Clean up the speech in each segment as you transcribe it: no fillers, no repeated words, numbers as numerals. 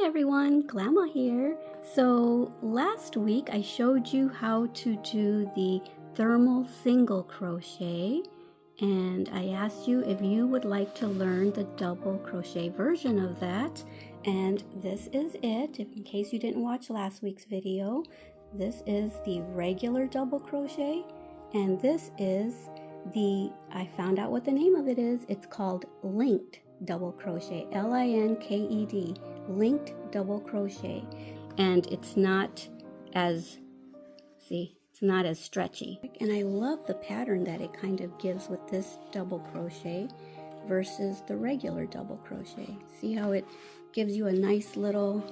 Hi everyone, Glama here. So last week I showed you how to do the thermal single crochet, and I asked you if you would like to learn the double crochet version of that, and this is it. In case you didn't watch last week's video, this is the regular double crochet, and this is I found out what the name of it is. It's called linked double crochet, L-I-N-K-E-D, linked double crochet, and it's not as stretchy, and I love the pattern that it kind of gives with this double crochet versus the regular double crochet. See how it gives you a nice little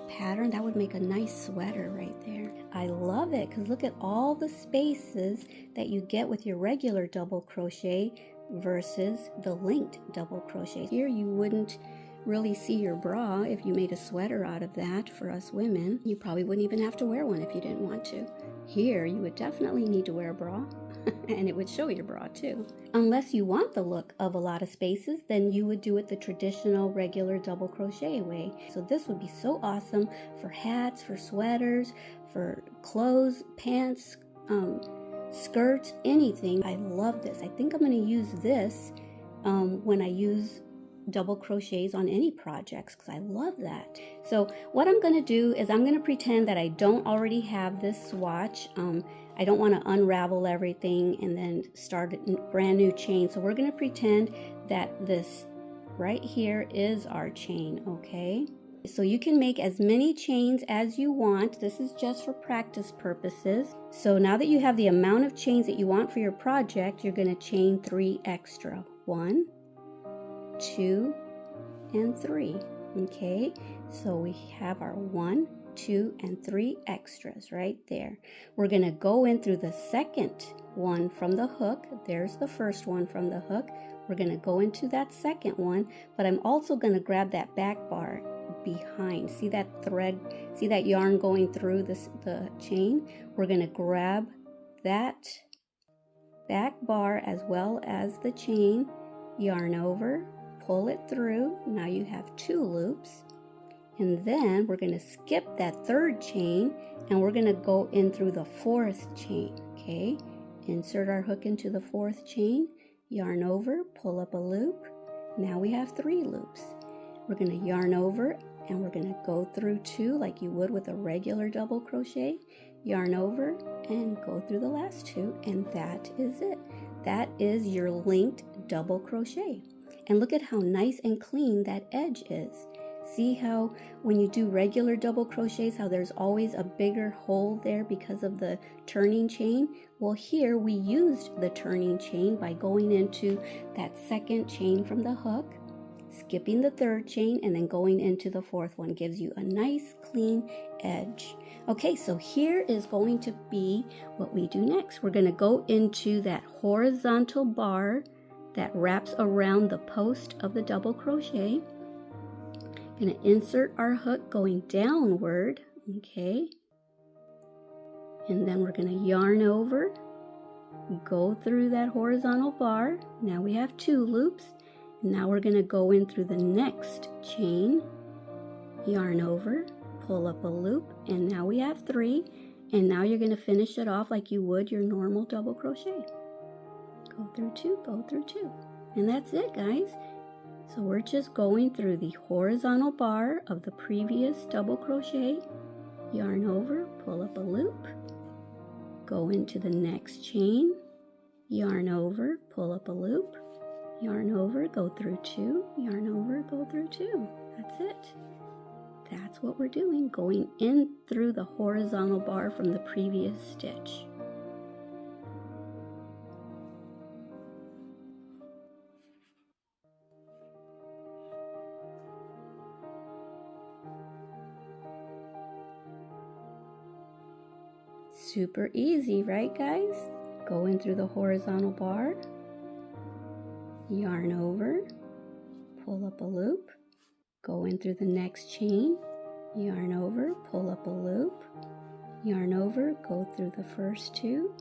pattern? That would make a nice sweater right there. I love it because look at all the spaces that you get with your regular double crochet versus the linked double crochet. Here you wouldn't really see your bra if you made a sweater out of that. For us women, you probably wouldn't even have to wear one if you didn't want to. Here you would definitely need to wear a bra and it would show your bra too. Unless you want the look of a lot of spaces, then you would do it the traditional regular double crochet way. So this would be so awesome for hats, for sweaters, for clothes, pants, skirts, anything. I love this. I think I'm going to use this when I use double crochets on any projects because I love that. So what I'm going to do is I'm going to pretend that I don't already have this swatch. I don't want to unravel everything and then start a brand new chain. So we're going to pretend that this right here is our chain, okay? So you can make as many chains as you want. This is just for practice purposes. So now that you have the amount of chains that you want for your project, you're going to chain 3 extra. 1, 2, and 3. Okay, so we have our 1, 2, and 3 extras right there. We're going to go in through the second one from the hook. There's the first one from the hook. We're going to go into that second one, but I'm also going to grab that back bar behind. See that thread, see that yarn going through the chain? We're going to grab that back bar as well as the chain, yarn over, pull it through. Now you have 2 loops, and then we're going to skip that third chain and we're going to go in through the 4th chain. Okay, insert our hook into the 4th chain, yarn over, pull up a loop. Now we have 3 loops. We're going to yarn over and we're going to go through 2 like you would with a regular double crochet, yarn over and go through the last 2, and that is it. That is your linked double crochet. And look at how nice and clean that edge is. See how when you do regular double crochets, how there's always a bigger hole there because of the turning chain? Well, here we used the turning chain by going into that second chain from the hook, skipping the 3rd chain, and then going into the 4th one. Gives you a nice clean edge. Okay, so here is going to be what we do next. We're going to go into that horizontal bar that wraps around the post of the double crochet. Going to insert our hook going downward, okay, and then we're going to yarn over, go through that horizontal bar. Now we have 2 loops. Now we're going to go in through the next chain, yarn over, pull up a loop, and now we have 3, and now you're going to finish it off like you would your normal double crochet. Go through 2, go through 2, and that's it, guys. So we're just going through the horizontal bar of the previous double crochet, yarn over, pull up a loop, go into the next chain, yarn over, pull up a loop, yarn over, go through 2, yarn over, go through 2. That's it. That's what we're doing, going in through the horizontal bar from the previous stitch. Super easy, right guys? Go in through the horizontal bar, yarn over, pull up a loop, go in through the next chain, yarn over, pull up a loop, yarn over, go through the first 2,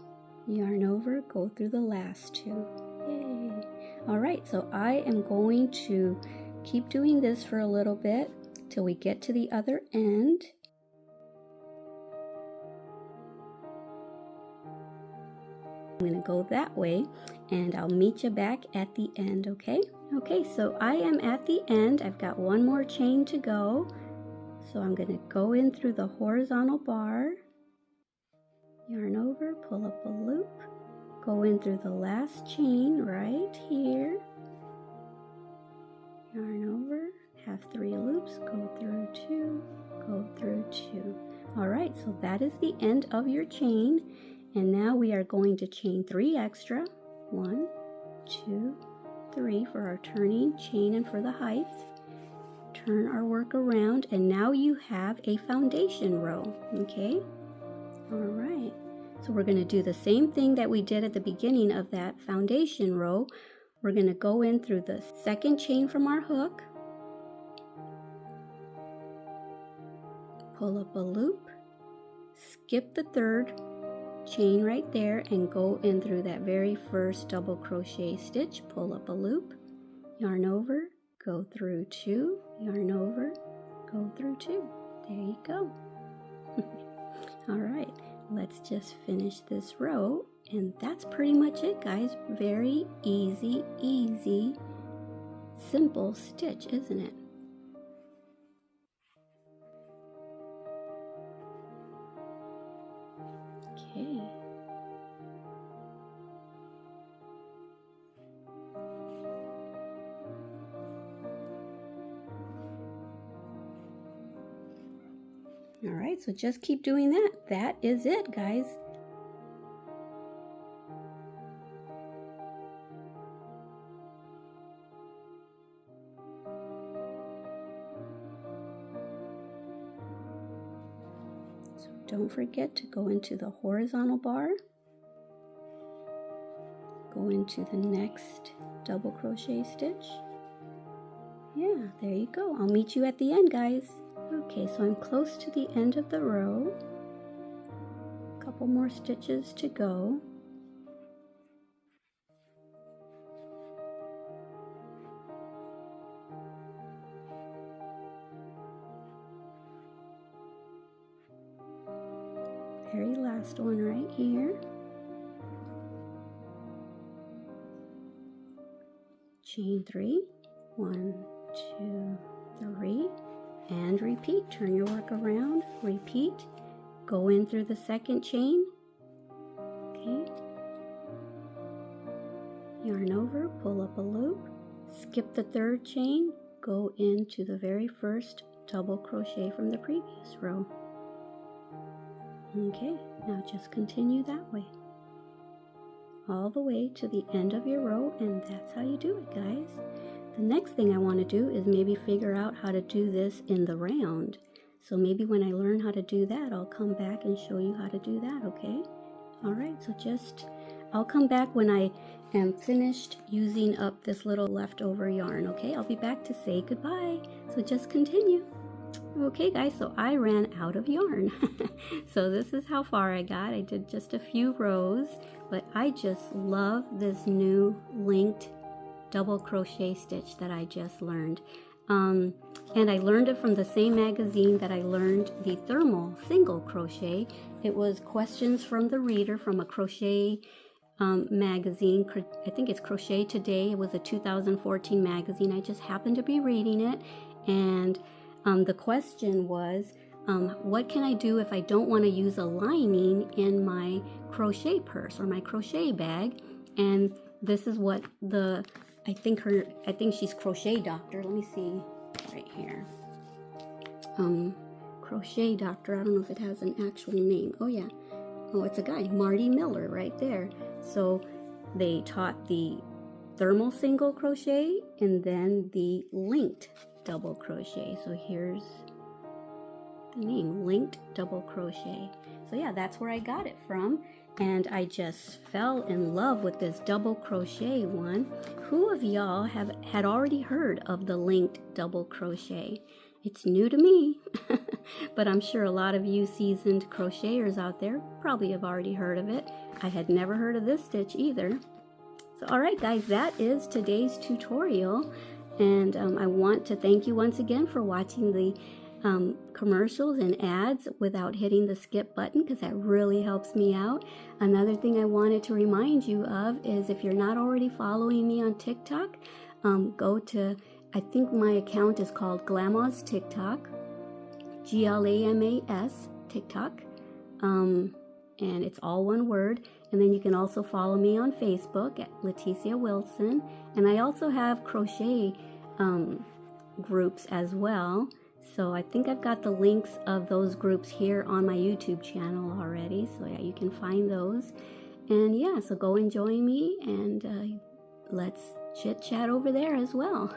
yarn over, go through the last 2. Yay! All right, so I am going to keep doing this for a little bit. till we get to the other end. I'm going to go that way, and I'll meet you back at the end, okay? Okay, so I am at the end. I've got one more chain to go. So I'm going to go in through the horizontal bar, yarn over, pull up a loop, go in through the last chain right here, yarn over, have 3 loops, go through 2, go through 2. All right, so that is the end of your chain. And now we are going to chain 3 extra. 1, 2, 3 for our turning chain and for the height. Turn our work around, and now you have a foundation row, okay? All right, so we're going to do the same thing that we did at the beginning of that foundation row. We're going to go in through the second chain from our hook, pull up a loop, skip the 3rd chain right there, and go in through that very first double crochet stitch, pull up a loop, yarn over, go through 2, yarn over, go through 2. There you go. All right, let's just finish this row, and that's pretty much it, guys. Very easy, simple stitch, isn't it? Okay. All right, so just keep doing that. That is it, guys. So don't forget to go into the horizontal bar, go into the next double crochet stitch. Yeah, there you go. I'll meet you at the end, guys. Okay, so I'm close to the end of the row. A couple more stitches to go. Very last one right here. Chain 3, 1, 2, 3. And repeat. Turn your work around, repeat, go in through the second chain, okay, yarn over, pull up a loop, skip the 3rd chain, go into the very first double crochet from the previous row. Okay, now just continue that way all the way to the end of your row, and that's how you do it, guys. The next thing I want to do is maybe figure out how to do this in the round. So maybe when I learn how to do that, I'll come back and show you how to do that, okay? All right, so I'll come back when I am finished using up this little leftover yarn, okay? I'll be back to say goodbye, so just continue. Okay, guys, so I ran out of yarn. So this is how far I got. I did just a few rows, but I just love this new linked double crochet stitch that I just learned. And I learned it from the same magazine that I learned the thermal single crochet. It was Questions from the Reader from a crochet magazine. I think it's Crochet Today. It was a 2014 magazine. I just happened to be reading it, and the question was, what can I do if I don't want to use a lining in my crochet purse or my crochet bag? And this is what I think she's Crochet Doctor. Let me see right here. Crochet Doctor. I don't know if it has an actual name. Oh yeah. Oh, it's a guy, Marty Miller, right there. So they taught the thermal single crochet and then the linked double crochet. So here's the name, linked double crochet. So yeah, that's where I got it from. And I just fell in love with this double crochet one. Who of y'all had already heard of the linked double crochet? It's new to me, but I'm sure a lot of you seasoned crocheters out there probably have already heard of it. I had never heard of this stitch either. So all right, guys, that is today's tutorial. And I want to thank you once again for watching the commercials and ads without hitting the skip button, because that really helps me out. Another thing I wanted to remind you of is, if you're not already following me on TikTok, go to, I think my account is called Glama's TikTok, GLAMAS TikTok, and it's all one word. And then you can also follow me on Facebook at Leticia Wilson, and I also have crochet groups as well. So I think I've got the links of those groups here on my YouTube channel already, so yeah, you can find those. And yeah, so go and join me, and let's chit chat over there as well.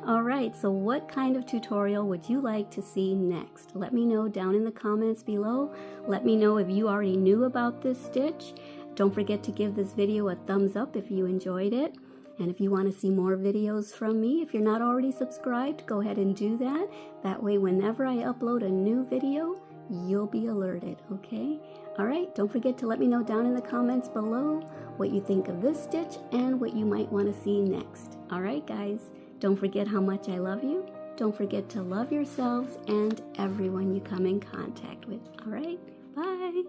All right, so what kind of tutorial would you like to see next? Let me know down in the comments below. Let me know if you already knew about this stitch. Don't forget to give this video a thumbs up if you enjoyed it. And if you want to see more videos from me, if you're not already subscribed, go ahead and do that. That way, whenever I upload a new video, you'll be alerted, okay? All right, don't forget to let me know down in the comments below what you think of this stitch and what you might want to see next. All right, guys, don't forget how much I love you. Don't forget to love yourselves and everyone you come in contact with. All right, bye.